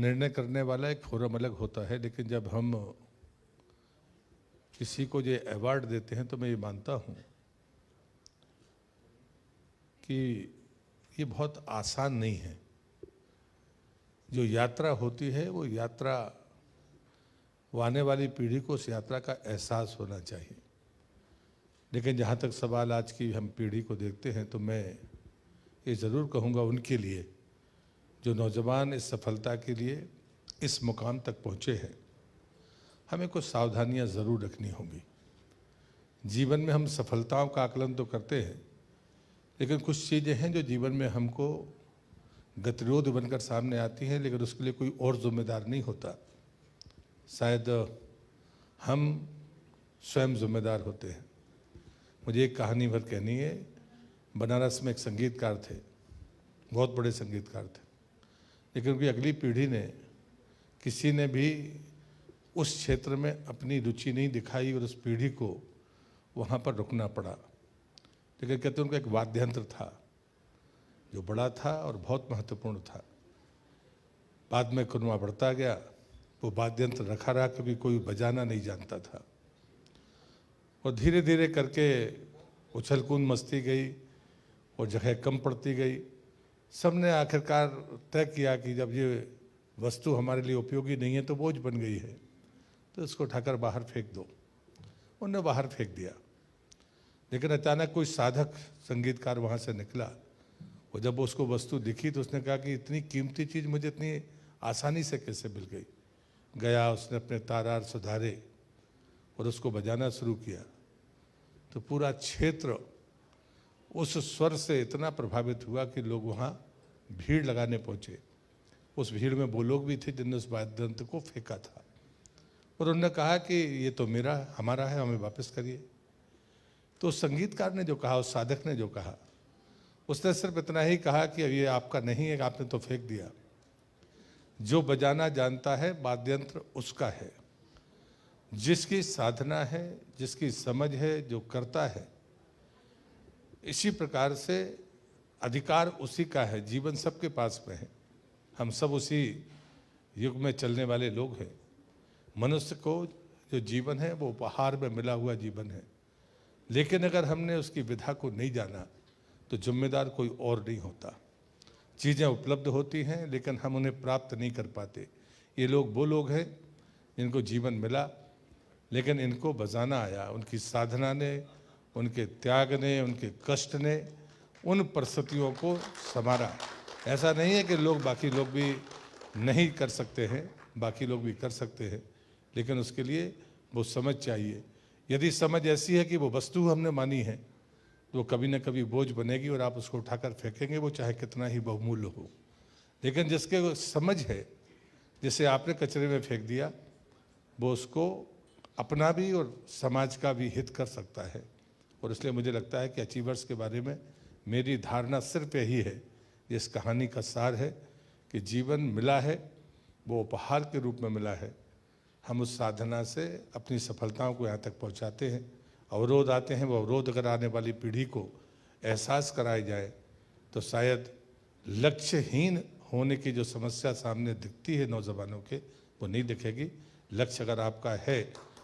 निर्णय करने वाला एक फोरम अलग होता है, लेकिन जब हम किसी को ये अवार्ड देते हैं तो मैं ये मानता हूँ कि ये बहुत आसान नहीं है। जो यात्रा होती है वो यात्रा, वो आने वाली पीढ़ी को उस यात्रा का एहसास होना चाहिए। लेकिन जहाँ तक सवाल आज की हम पीढ़ी को देखते हैं तो मैं ये ज़रूर कहूँगा उनके लिए जो नौजवान इस सफलता के लिए इस मुकाम तक पहुँचे हैं, हमें कुछ सावधानियाँ ज़रूर रखनी होंगी। जीवन में हम सफलताओं का आकलन तो करते हैं, लेकिन कुछ चीज़ें हैं जो जीवन में हमको गतिरोध बनकर सामने आती हैं, लेकिन उसके लिए कोई और जिम्मेदार नहीं होता। शायद हम स्वयं जिम्मेदार होते हैं। मुझे एक कहानी भर कहनी है। बनारस में एक संगीतकार थे, बहुत बड़े संगीतकार थे, लेकिन उनकी अगली पीढ़ी ने, किसी ने भी उस क्षेत्र में अपनी रुचि नहीं दिखाई और उस पीढ़ी को वहाँ पर रुकना पड़ा। लेकिन कहते उनका एक वाद्य यंत्र था जो बड़ा था और बहुत महत्वपूर्ण था। बाद में कुनवा बढ़ता गया, वो वाद्य यंत्र रखा रहा, कभी कोई बजाना नहीं जानता था। और धीरे धीरे करके उछल कूद मस्ती गई और जगह कम पड़ती गई। सबने आखिरकार तय किया कि जब ये वस्तु हमारे लिए उपयोगी नहीं है तो बोझ बन गई है, तो इसको उठाकर बाहर फेंक दो। उन्होंने बाहर फेंक दिया। लेकिन अचानक कोई साधक संगीतकार वहाँ से निकला और जब उसको वस्तु दिखी तो उसने कहा कि इतनी कीमती चीज़ मुझे इतनी आसानी से कैसे मिल गई। गया, उसने अपने तारार सुधारे और उसको बजाना शुरू किया, तो पूरा क्षेत्र उस स्वर से इतना प्रभावित हुआ कि लोग वहाँ भीड़ लगाने पहुँचे। उस भीड़ में वो लोग भी थे जिनने उस वाद्य यंत्र को फेंका था और उन्होंने कहा कि ये तो मेरा, हमारा है, हमें वापस करिए। तो उस संगीतकार ने जो कहा, उस साधक ने जो कहा, उसने सिर्फ इतना ही कहा कि ये आपका नहीं है, आपने तो फेंक दिया। जो बजाना जानता है वाद्य यंत्र उसका है, जिसकी साधना है, जिसकी समझ है, जो करता है, इसी प्रकार से अधिकार उसी का है। जीवन सबके पास में है, हम सब उसी युग में चलने वाले लोग हैं। मनुष्य को जो जीवन है वो उपहार में मिला हुआ जीवन है, लेकिन अगर हमने उसकी विधा को नहीं जाना तो जिम्मेदार कोई और नहीं होता। चीज़ें उपलब्ध होती हैं लेकिन हम उन्हें प्राप्त नहीं कर पाते। ये लोग वो लोग हैं जिनको जीवन मिला, लेकिन इनको बजाना आया। उनकी साधना ने, उनके त्याग ने, उनके कष्ट ने उन परिस्थितियों को संवारा। ऐसा नहीं है कि बाकी लोग भी नहीं कर सकते हैं, बाकी लोग भी कर सकते हैं, लेकिन उसके लिए वो समझ चाहिए। यदि समझ ऐसी है कि वो वस्तु हमने मानी है तो कभी न कभी बोझ बनेगी और आप उसको उठाकर फेंकेंगे, वो चाहे कितना ही बहुमूल्य हो। लेकिन जिसके समझ है, जिसे आपने कचरे में फेंक दिया, वो उसको अपना भी और समाज का भी हित कर सकता है। और इसलिए मुझे लगता है कि अचीवर्स के बारे में मेरी धारणा सिर्फ यही है, इस कहानी का सार है कि जीवन मिला है वो उपहार के रूप में मिला है। हम उस साधना से अपनी सफलताओं को यहाँ तक पहुँचाते हैं। अवरोध आते हैं, वो अवरोध अगर आने वाली पीढ़ी को एहसास कराए जाए तो शायद लक्ष्यहीन होने की जो समस्या सामने दिखती है नौजवानों के, वो नहीं दिखेगी। लक्ष्य अगर आपका है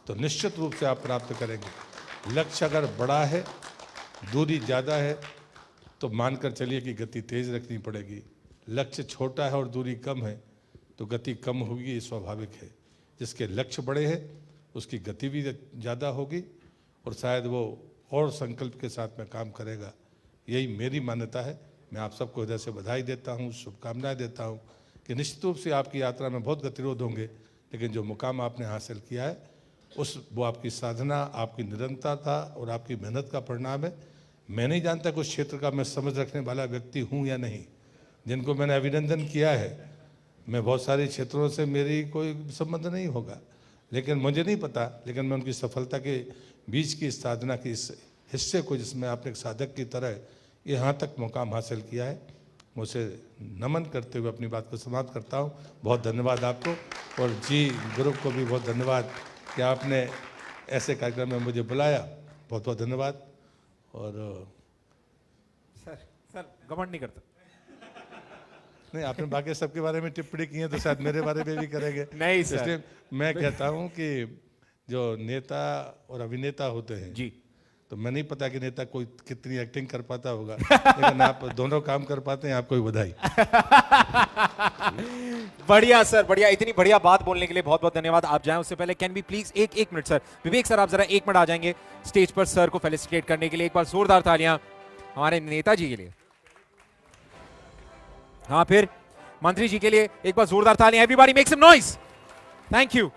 तो निश्चित रूप से आप प्राप्त करेंगे। लक्ष्य अगर बड़ा है, दूरी ज़्यादा है, तो मानकर चलिए कि गति तेज़ रखनी पड़ेगी। लक्ष्य छोटा है और दूरी कम है तो गति कम होगी, ये स्वाभाविक है। जिसके लक्ष्य बड़े हैं उसकी गति भी ज़्यादा होगी और शायद वो और संकल्प के साथ में काम करेगा। यही मेरी मान्यता है। मैं आप सबको हृदय से बधाई देता हूँ, शुभकामनाएं देता हूँ कि निश्चित रूप से आपकी यात्रा में बहुत गतिरोध होंगे, लेकिन जो मुकाम आपने हासिल किया है वो आपकी साधना, आपकी निरंतरता और आपकी मेहनत का परिणाम है। मैं नहीं जानता कि उस क्षेत्र का मैं समझ रखने वाला व्यक्ति हूँ या नहीं। जिनको मैंने अभिनंदन किया है, मैं बहुत सारे क्षेत्रों से मेरी कोई संबंध नहीं होगा, लेकिन मुझे नहीं पता, लेकिन मैं उनकी सफलता के बीच की साधना के इस हिस्से को, जिसमें आपने एक साधक की तरह यहाँ तक मुकाम हासिल किया है, मुझे नमन करते हुए अपनी बात को समाप्त करता हूँ। बहुत धन्यवाद आपको, और जी ग्रुप को भी बहुत धन्यवाद कि आपने ऐसे कार्यक्रम में मुझे बुलाया। बहुत बहुत धन्यवाद। और सर घमंड नहीं करता। नहीं, आपने बाकी सबके बारे में टिप्पणी की है तो शायद मेरे बारे में भी करेंगे। नहीं सर। इसलिए मैं कहता हूं कि जो नेता और अभिनेता होते हैं जी, तो मैं नहीं पता कि नेता कोई कितनी एक्टिंग कर पाता होगा, लेकिन आप दोनों काम कर पाते हैं, आपको भी बधाई। बढ़िया सर, बढ़िया। इतनी बढ़िया बात बोलने के लिए बहुत बहुत धन्यवाद। आप जाएं उससे पहले कैन बी प्लीज एक मिनट सर, विवेक सर आप जरा 1 मिनट आ जाएंगे स्टेज पर सर को फेलिसिटेट करने के लिए। एक बार जोरदार तालियां हमारे नेताजी के लिए। हाँ, फिर मंत्री जी के लिए एक बार जोरदार तालियां। Everybody make some noise. Thank you.